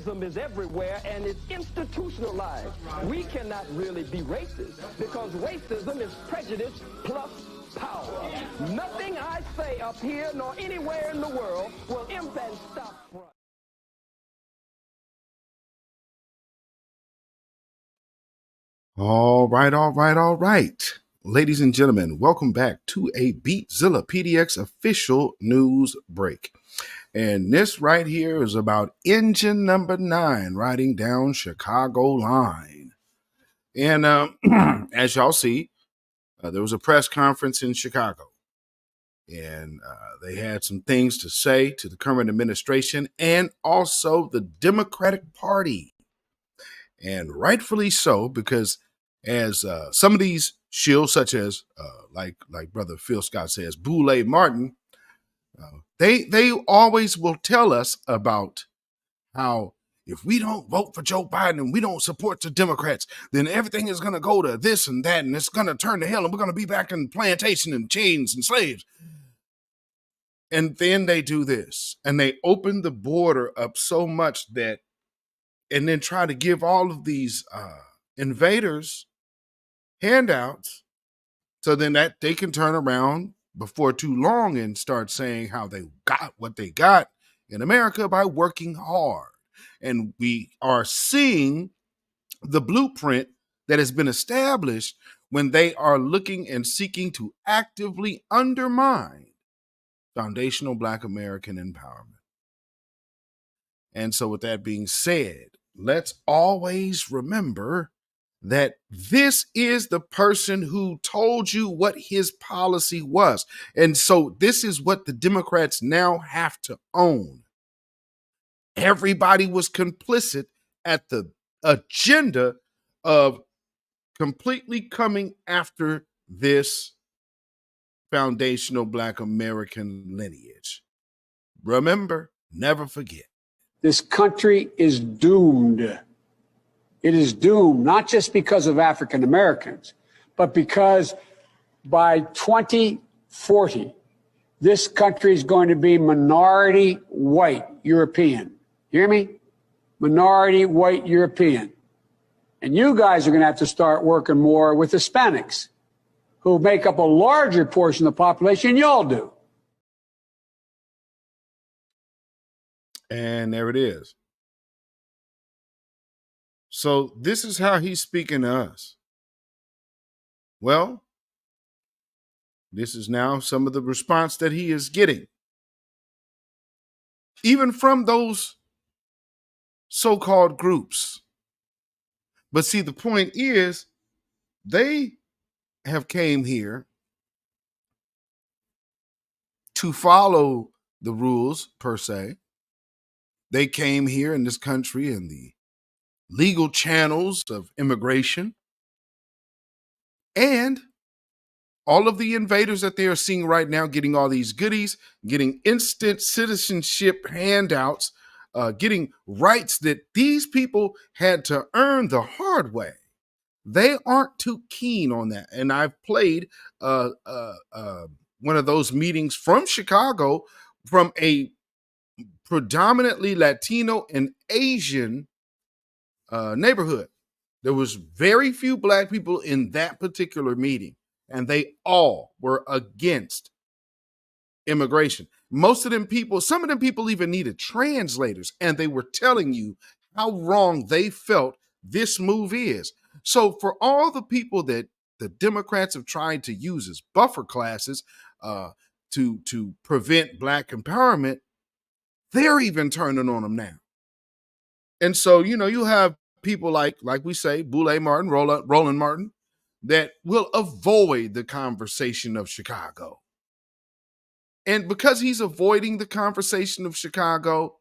racism is everywhere and it's institutionalized. We cannot really be racist because racism is prejudice plus power. Nothing I say up here nor anywhere in the world will impact stop front. All right. Ladies and gentlemen, welcome back to a beatzillapdx official news break. And this right here is about engine number 9 riding down Chicago line. And as y'all see, there was a press conference in Chicago. And they had some things to say to the current administration and also the Democratic Party. And rightfully so, because as some of these shills, such as like Brother Phil Scott says, Boule Martin, they always will tell us about how if we don't vote for Joe Biden and we don't support the Democrats, then everything is going to go to this and that, and it's going to turn to hell, and we're going to be back in plantation and chains and slaves. And then they do this, and they open the border up so much that, and then try to give all of these invaders handouts, so then that they can turn around before too long and start saying how they got what they got in America by working hard. And we are seeing the blueprint that has been established when they are looking and seeking to actively undermine foundational Black American empowerment. And so with that being said, let's always remember that this is the person who told you what his policy was. And so this is what the Democrats now have to own. Everybody was complicit at the agenda of completely coming after this foundational Black American lineage. Remember, never forget. This country is doomed. It is doomed, not just because of African Americans, but because by 2040, this country is going to be minority white European. You hear me? Minority white European. And you guys are going to have to start working more with Hispanics, who make up a larger portion of the population than y'all do. And there it is. So this is how he's speaking to us. Well, this is now some of the response that he is getting, even from those so-called groups. But see, the point is, they have came here to follow the rules, per se. They came here in this country in the legal channels of immigration. And all of the invaders that they are seeing right now, getting all these goodies, getting instant citizenship handouts, getting rights that these people had to earn the hard way. They aren't too keen on that. And I've played one of those meetings from Chicago from a predominantly Latino and Asian neighborhood. There was very few Black people in that particular meeting, and they all were against immigration. Most of them people, some of them people even needed translators, and they were telling you how wrong they felt this move is. So for all the people that the Democrats have tried to use as buffer classes to prevent Black empowerment, they're even turning on them now. And so, you have people like we say, Boule Martin, Roland Martin, that will avoid the conversation of Chicago. And because he's avoiding the conversation of Chicago,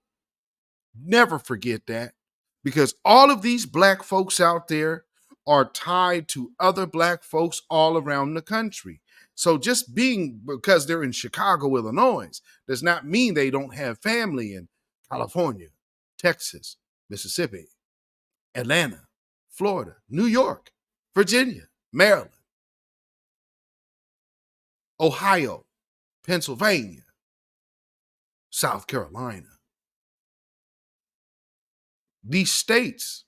never forget that. Because all of these Black folks out there are tied to other Black folks all around the country. So just because they're in Chicago, Illinois, does not mean they don't have family in California, Texas, Mississippi, Atlanta, Florida, New York, Virginia, Maryland, Ohio, Pennsylvania, South Carolina. these states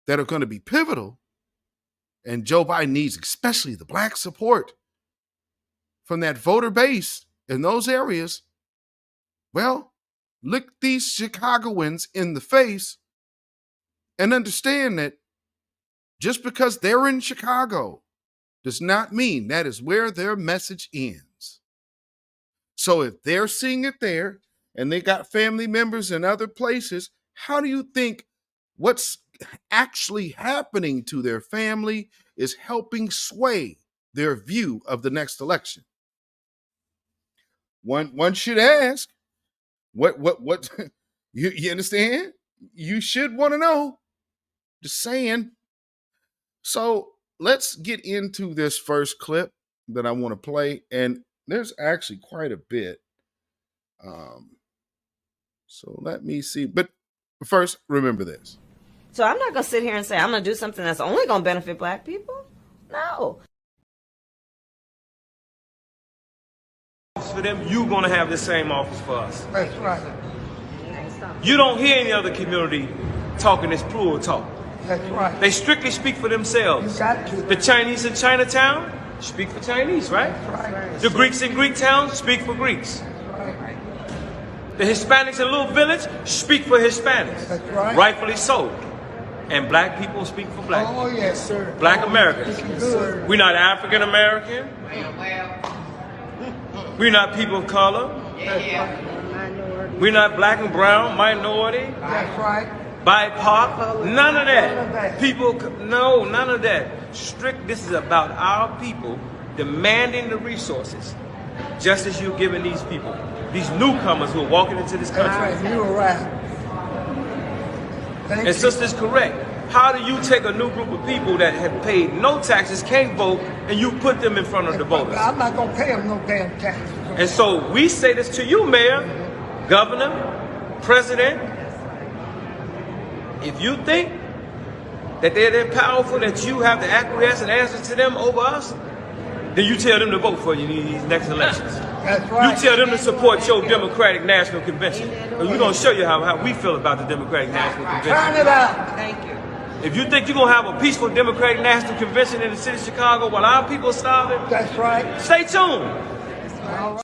that are going to be pivotal, and Joe Biden needs especially the black support from that voter base in those areas, well, look these Chicagoans in the face and understand that just because they're in Chicago does not mean that is where their message ends. So if they're seeing it there and they got family members in other places, how do you think what's actually happening to their family is helping sway their view of the next election? One should ask, what you understand? You should want to know. Just saying. So let's get into this first clip that I want to play, and there's actually quite a bit. So let me see. But first, remember this. So I'm not going to sit here and say I'm going to do something that's only going to benefit black people. No. For them, you're going to have the same office for us. That's right. You don't hear any other community talking this plural talk. That's right. They strictly speak for themselves. You got to. The Chinese in Chinatown speak for Chinese, right? That's right. The Greeks in Greek town speak for Greeks. That's right. The Hispanics in Little Village speak for Hispanics. That's right. Rightfully so. And black people speak for black people. Oh, yes, sir. Black Americans. Good. We're not African American. We're not people of color. We're not black and brown, minority, That's right. BIPOC, none of that. None of that. People, no, none of that. This is about our people demanding the resources, just as you're giving these people, these newcomers who are walking into this country. That's right. You were right. Thank And you. sister's correct. How do you take a new group of people that have paid no taxes, can't vote, and you put them in front of the voters? I'm not going to pay them no damn taxes. And so we say this to you, Mayor, Governor, President. If you think that they're that powerful that you have to acquiesce and answer to them over us, then you tell them to vote for you in these next elections. That's right. You tell them to support your Democratic National Convention. And we're going to show you how we feel about the Democratic National Turn Convention. it out. Thank you. If you think you're going to have a peaceful Democratic National Convention in the city of Chicago while our people are starving, That's right. stay tuned. All right.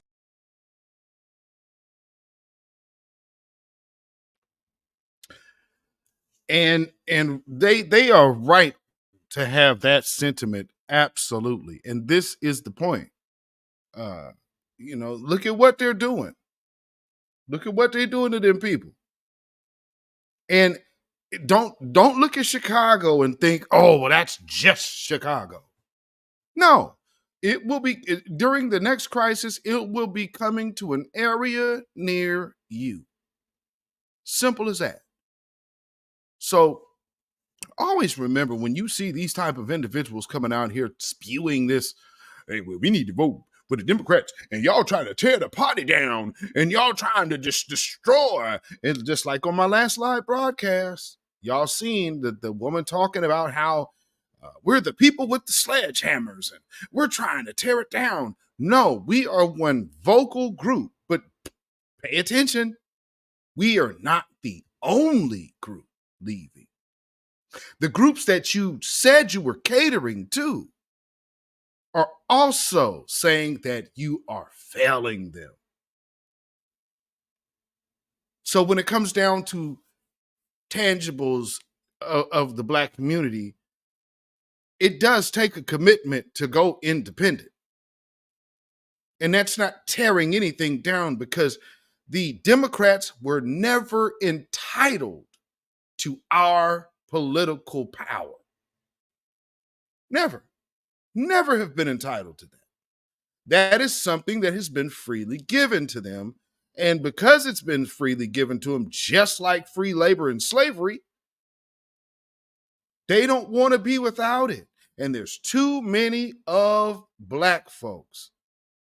And they are right to have that sentiment, absolutely. And this is the point. Look at what they're doing. Look at what they're doing to them people. And don't look at Chicago and think, oh, well, that's just Chicago. No, it will be during the next crisis. It will be coming to an area near you. Simple as that. So always remember, when you see these type of individuals coming out here spewing this, hey, well, we need to vote for the Democrats, and y'all trying to tear the party down, and y'all trying to just destroy. And just like on my last live broadcast, y'all seen the woman talking about how we're the people with the sledgehammers, and we're trying to tear it down. No, we are one vocal group, but pay attention. We are not the only group leaving. The groups that you said you were catering to are also saying that you are failing them. So when it comes down to tangibles of the black community, it does take a commitment to go independent. And that's not tearing anything down, because the Democrats were never entitled to our political power. Never have been entitled to that. That is something that has been freely given to them. And because it's been freely given to them, just like free labor and slavery, they don't want to be without it. And there's too many of black folks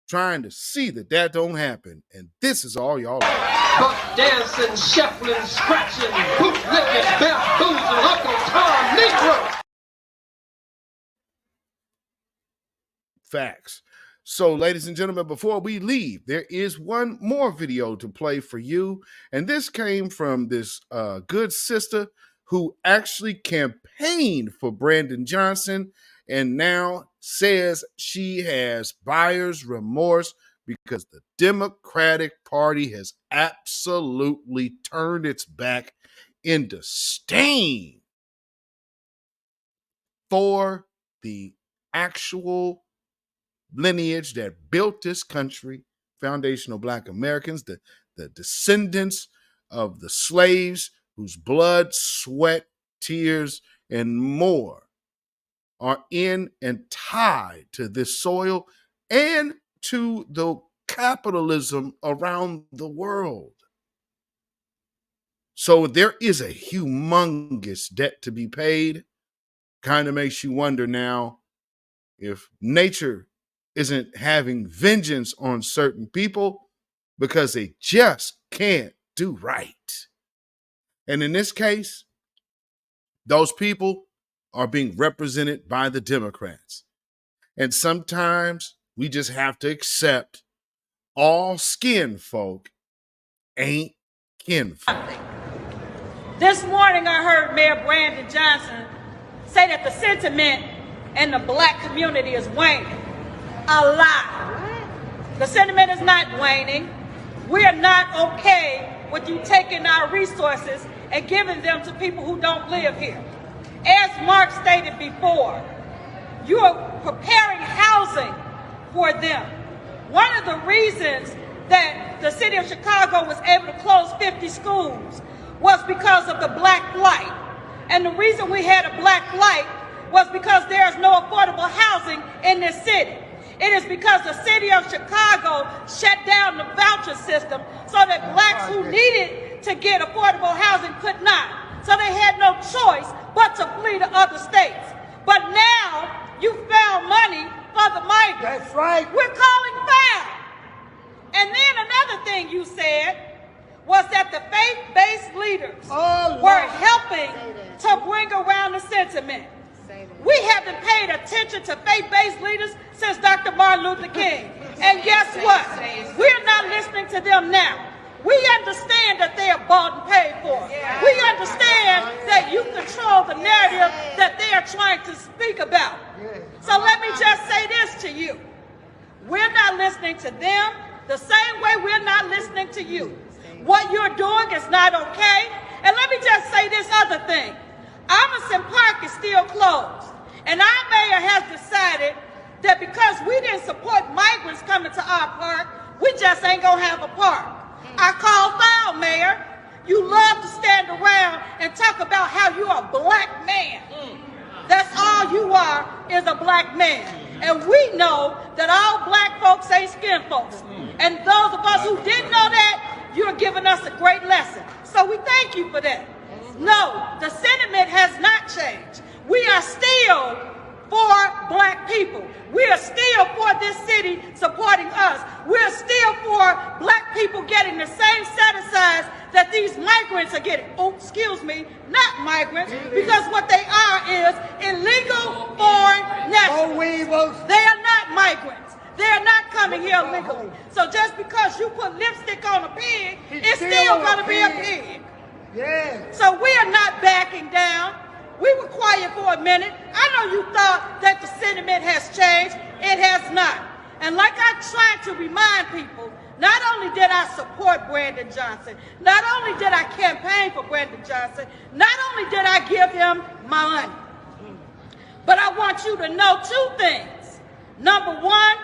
trying to see that don't happen. And this is all y'all are. Buck dancing, shuffling, scratching, bootlicking, bamboozling, Uncle Tom Negro. Facts. So, ladies and gentlemen, before we leave, there is one more video to play for you. And this came from this good sister who actually campaigned for Brandon Johnson and now says she has buyer's remorse because the Democratic Party has absolutely turned its back in disdain for the actual lineage that built this country, foundational Black Americans, the descendants of the slaves whose blood, sweat, tears, and more are in and tied to this soil and to the capitalism around the world. So there is a humongous debt to be paid. Kind of makes you wonder now if nature isn't having vengeance on certain people because they just can't do right. And in this case, those people are being represented by the Democrats. And sometimes we just have to accept all skin folk ain't kinfolk. This morning I heard Mayor Brandon Johnson say that the sentiment in the Black community is waning. A lie. The sentiment is not waning. We are not okay with you taking our resources and giving them to people who don't live here. As Mark stated before, you are preparing housing for them. One of the reasons that the city of Chicago was able to close 50 schools was because of the Black Flight. And the reason we had a Black Flight was because there is no affordable housing in this city. It is because the city of Chicago shut down the voucher system so that Blacks who needed to get affordable housing could not. So they had no choice but to flee to other states. But now you found money for the migrants. That's right. We're calling foul. And then another thing you said was that the faith-based leaders were helping to bring around the sentiment. We haven't paid attention to faith-based leaders since Dr. Martin Luther King. And guess what? We're not listening to them now. We understand that they are bought and paid for. We understand that you control the narrative that they are trying to speak about. So let me just say this to you. We're not listening to them the same way we're not listening to you. What you're doing is not okay. And let me just say this other thing. Emerson Park is still closed. And our mayor has decided that because we didn't support migrants coming to our park, we just ain't gonna have a park. I call foul, Mayor. You love to stand around and talk about how you're a Black man. That's all you are, is a Black man. And we know that all Black folks ain't skin folks. And those of us who didn't know that, you're giving us a great lesson. So we thank you for that. No, the sentiment has not changed. We are still for Black people. We are still for this city supporting us. We're still for Black people getting the same set-asides that these migrants are getting. Oh, excuse me, not migrants, because what they are is illegal foreign nationals. They are not migrants. They are not coming here legally. So just because you put lipstick on a pig, it's still going to be a pig. Yeah. So we are not backing down. We were quiet for a minute. I know you thought that the sentiment has changed. It has not. And like I tried to remind people, not only did I support Brandon Johnson, not only did I campaign for Brandon Johnson, not only did I give him my money, but I want you to know two things. Number one,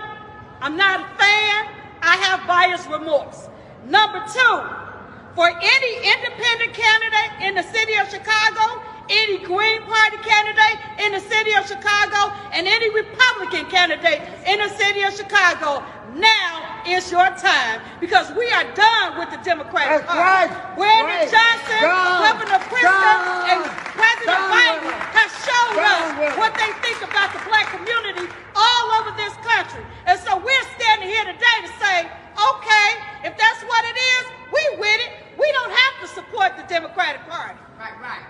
I'm not a fan. I have buyer's remorse. Number two, for any independent candidate in the city of Chicago, any Green Party candidate in the city of Chicago, and any Republican candidate in the city of Chicago, now is your time, because we are done with the Democratic Party. Brandon Johnson, Governor Pritzker, and President Biden have shown us what they think about the Black community all over this country. And so we're standing here today to say, okay, if that's what it is, we with it. We don't have to support the Democratic Party. Right.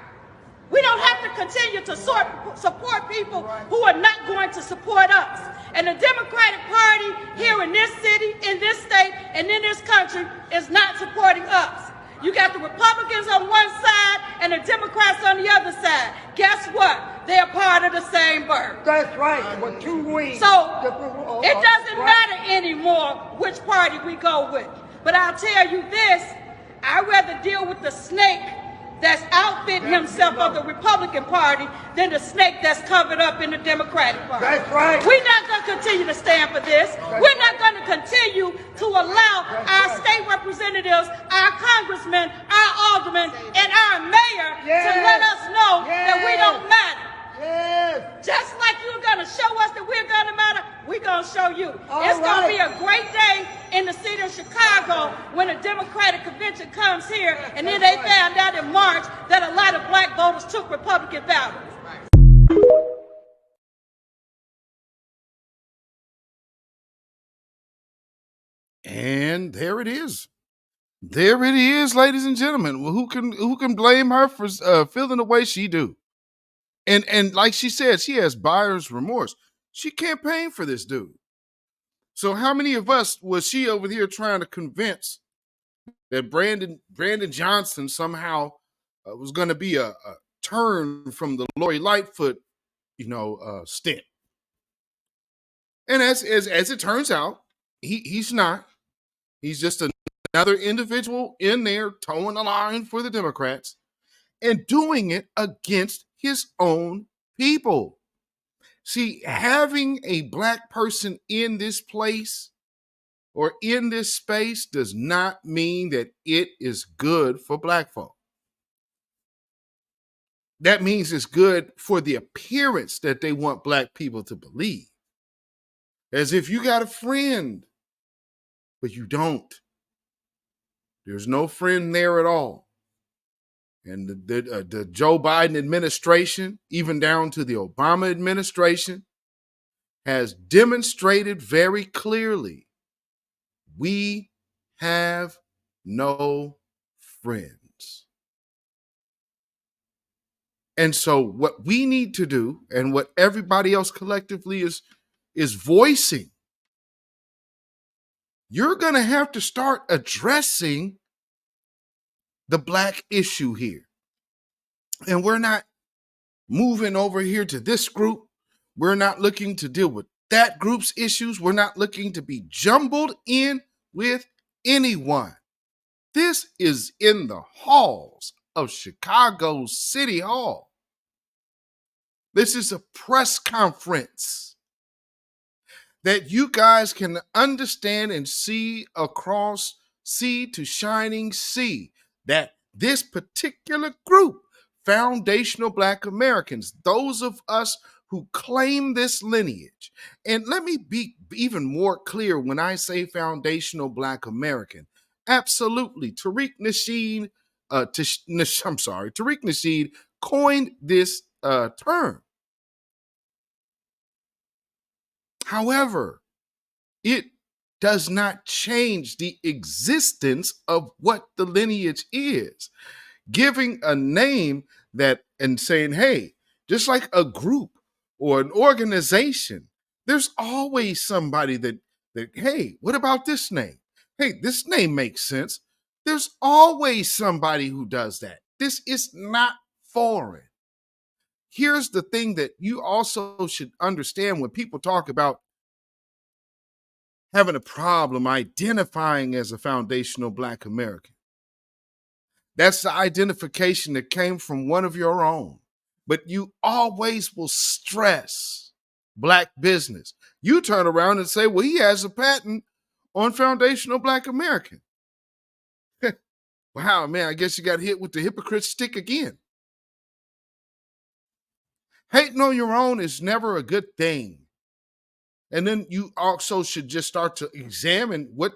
We don't have to continue to support people who are not going to support us. And the Democratic Party here in this city, in this state, and in this country is not supporting us. You got the Republicans on one side and the Democrats on the other side. Guess what? They're part of the same bird. That's right, with two wings. So it doesn't matter anymore which party we go with. But I'll tell you this, I'd rather deal with the snake that's outfitting himself of the Republican Party than the snake that's covered up in the Democratic Party. That's right. We're not going to continue to stand for this. We're not going to continue to allow our state representatives, our congressmen, our aldermen, and our mayor to let us know that we don't matter. Yes. Just like you're going to show us that we're going to matter, we're going to show you. It's going right. to be a great day in the city of Chicago when a Democratic convention comes here, and then they found out in March that a lot of black voters took Republican ballots. And there it is. There it is, ladies and gentlemen. Well, who can blame her for feeling the way she do? And like she said, she has buyer's remorse. She campaigned for this dude. So how many of us was she over here trying to convince that Brandon Johnson somehow was going to be a turn from the Lori Lightfoot, stint? And as it turns out, he's not. He's just another individual in there towing the line for the Democrats and doing it against his own people. See, having a black person in this place or in this space does not mean that it is good for black folk. That means it's good for the appearance that they want black people to believe. As if you got a friend, but you don't. There's no friend there at all. And the Joe Biden administration, even down to the Obama administration, has demonstrated very clearly we have no friends. And so what we need to do, and what everybody else collectively is voicing, you're going to have to start addressing the black issue here. And we're not moving over here to this group. We're not looking to deal with that group's issues. We're not looking to be jumbled in with anyone. This is in the halls of Chicago City Hall. This is a press conference that you guys can understand and see across sea to shining sea, that this particular group, foundational Black Americans, those of us who claim this lineage, and let me be even more clear when I say foundational Black American, absolutely, Tariq Nasheed coined this term. However, it does not change the existence of what the lineage is. Giving a name that and saying, hey, just like a group or an organization, there's always somebody that, hey, what about this name? Hey, this name makes sense. There's always somebody who does that. This is not foreign. Here's the thing that you also should understand when people talk about having a problem identifying as a foundational Black American. That's the identification that came from one of your own. But you always will stress Black business. You turn around and say, well, he has a patent on foundational Black American. Wow, man, I guess you got hit with the hypocrite stick again. Hating on your own is never a good thing. And then you also should just start to examine what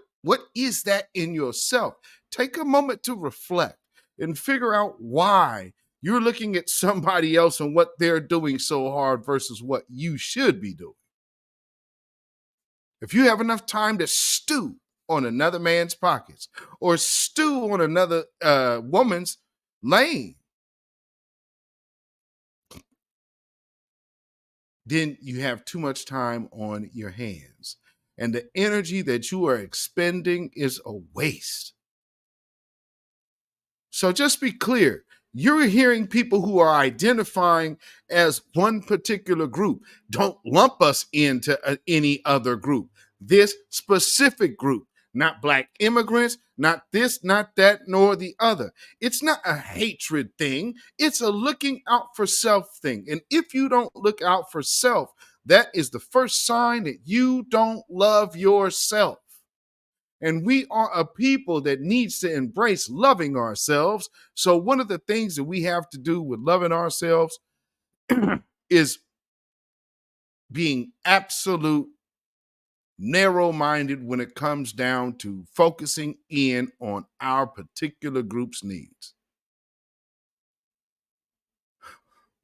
is that in yourself. Take a moment to reflect and figure out why you're looking at somebody else and what they're doing so hard versus what you should be doing. If you have enough time to stew on another man's pockets or stew on another woman's lane, then you have too much time on your hands. And the energy that you are expending is a waste. So just be clear. You're hearing people who are identifying as one particular group. Don't lump us into any other group. This specific group, not Black immigrants, not this, not that, nor the other. It's not a hatred thing. It's a looking out for self thing. And if you don't look out for self, that is the first sign that you don't love yourself. And we are a people that needs to embrace loving ourselves. So one of the things that we have to do with loving ourselves is being absolute narrow-minded when it comes down to focusing in on our particular group's needs.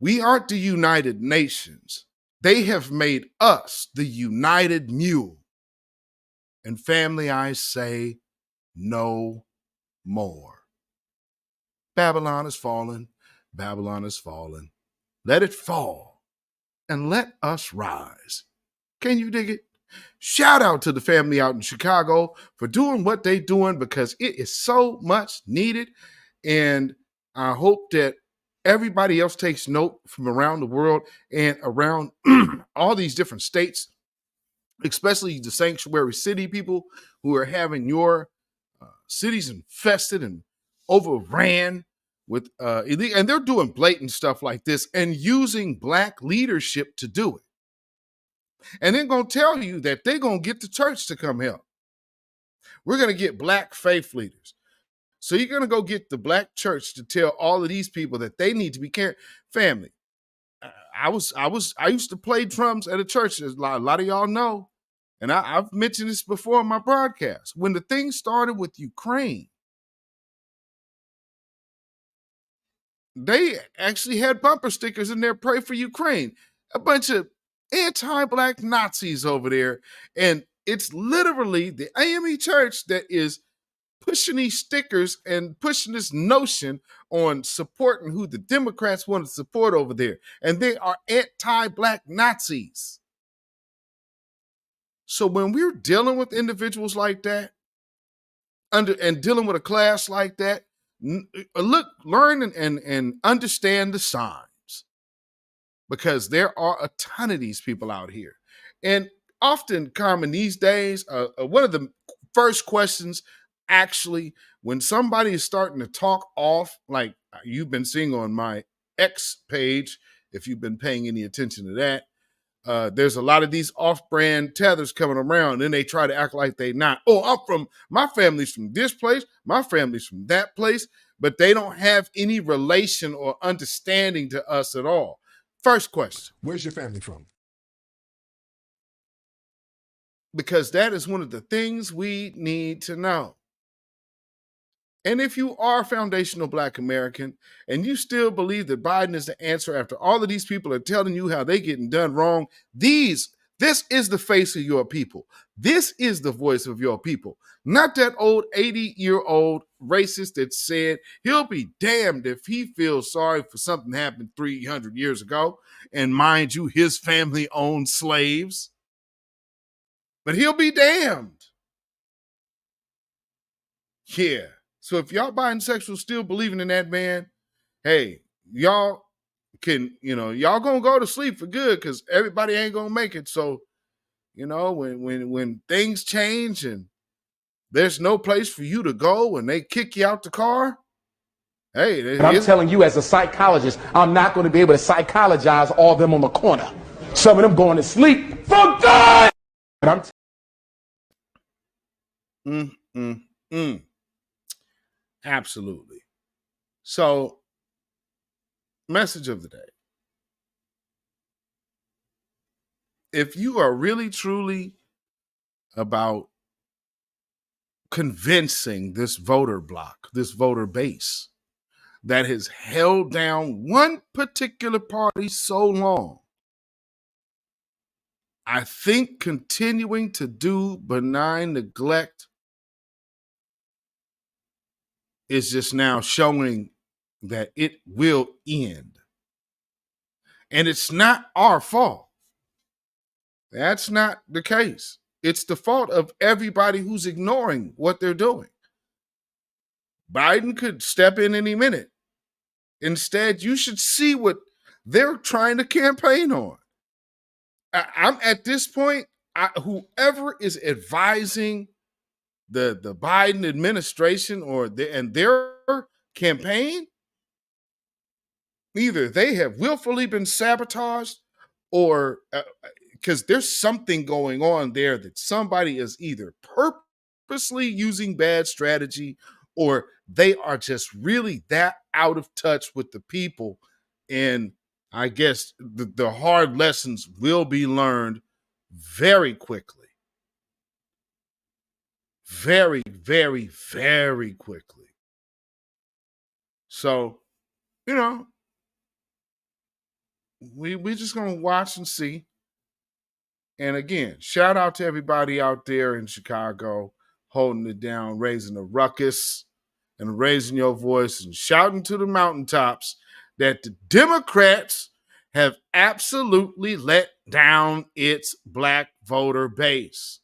We aren't the United Nations. They have made us the United Mule. And family, I say no more. Babylon is fallen. Babylon is fallen. Let it fall and let us rise. Can you dig it? Shout out to the family out in Chicago for doing what they're doing, because it is so much needed. And I hope that everybody else takes note from around the world and around all these different states, especially the sanctuary city people who are having your cities infested and overran with illegal, and they're doing blatant stuff like this and using Black leadership to do it. And they're going to tell you that they're going to get the church to come help. We're going to get Black faith leaders. So you're going to go get the Black church to tell all of these people that they need to be careful. Family, I used to play drums at a church, as a lot of y'all know, and I've mentioned this before in my broadcast. When the thing started with Ukraine, they actually had bumper stickers in there, "Pray for Ukraine." A bunch of anti-Black Nazis over there. And it's literally the AME church that is pushing these stickers and pushing this notion on supporting who the Democrats want to support over there. And they are anti-Black Nazis. So when we're dealing with individuals like that, and dealing with a class like that, look, learn and understand the signs, because there are a ton of these people out here. And often, Carmen, these days, one of the first questions, actually, when somebody is starting to talk off, like you've been seeing on my X page, if you've been paying any attention to that, there's a lot of these off-brand tethers coming around, and they try to act like they not. Oh, my family's from this place, my family's from that place, but they don't have any relation or understanding to us at all. First question. Where's your family from? Because that is one of the things we need to know. And if you are a foundational Black American and you still believe that Biden is the answer after all of these people are telling you how they getting done wrong, this is the face of your people. This is the voice of your people. Not that old 80-year-old racist that said he'll be damned if he feels sorry for something happened 300 years ago. And mind you, his family owned slaves. But he'll be damned. Yeah. So if y'all bisexuals still believing in that man, hey, y'all can, y'all gonna go to sleep for good, because everybody ain't gonna make it. So, when things change and there's no place for you to go and they kick you out the car, hey, I'm telling you, as a psychologist, I'm not going to be able to psychologize all of them on the corner. Some of them going to sleep for good. And I'm Absolutely. So, message of the day. If you are really, truly about convincing this voter bloc, this voter base that has held down one particular party so long, I think continuing to do benign neglect is just now showing that it will end. And it's not our fault. That's not the case. It's the fault of everybody who's ignoring what they're doing. Biden could step in any minute. Instead, you should see what they're trying to campaign on. I'm at this point, whoever is advising the Biden administration and their campaign, either they have willfully been sabotaged or because there's something going on there that somebody is either purposely using bad strategy or they are just really that out of touch with the people. And I guess the hard lessons will be learned very quickly. Very, very, very quickly. So, we just going to watch and see. And again, shout out to everybody out there in Chicago holding it down, raising a ruckus and raising your voice and shouting to the mountaintops that the Democrats have absolutely let down its black voter base.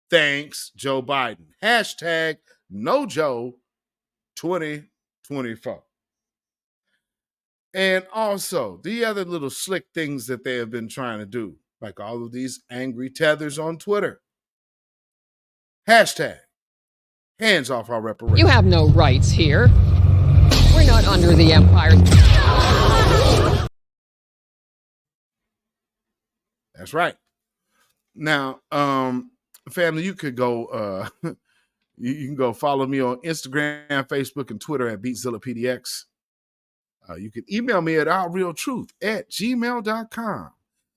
Thanks, Joe Biden. Hashtag NoJo 2024. And also the other little slick things that they have been trying to do, like all of these angry tethers on Twitter. Hashtag hands off our reparations. You have no rights here. We're not under the empire. That's right. Now, family, you could go, you can go follow me on Instagram, Facebook, and Twitter at beatzillapdx. You can email me at ourrealtruth@gmail.com.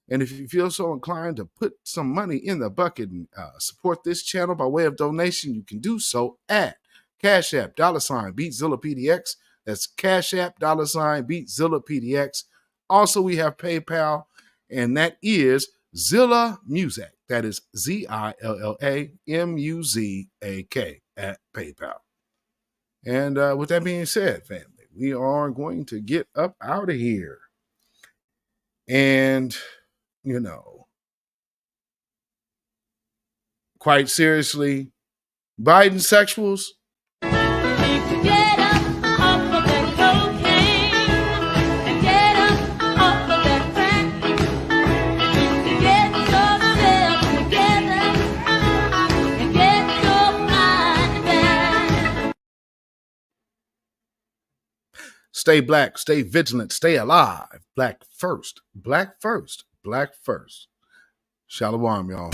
And if you feel so inclined to put some money in the bucket and support this channel by way of donation, you can do so at CashApp $beatzillapdx. That's CashApp $beatzillapdx. Also, we have PayPal, and that is Zilla Music. That is ZILLAMUZAK at PayPal. And with that being said, family, we are going to get up out of here. And, quite seriously, Biden sexuals. Get up off of that cocaine and get up off of that crack. Get yourself together and get your mind back. Stay black, stay vigilant, stay alive. Black first, black first, black first. Shalom, y'all.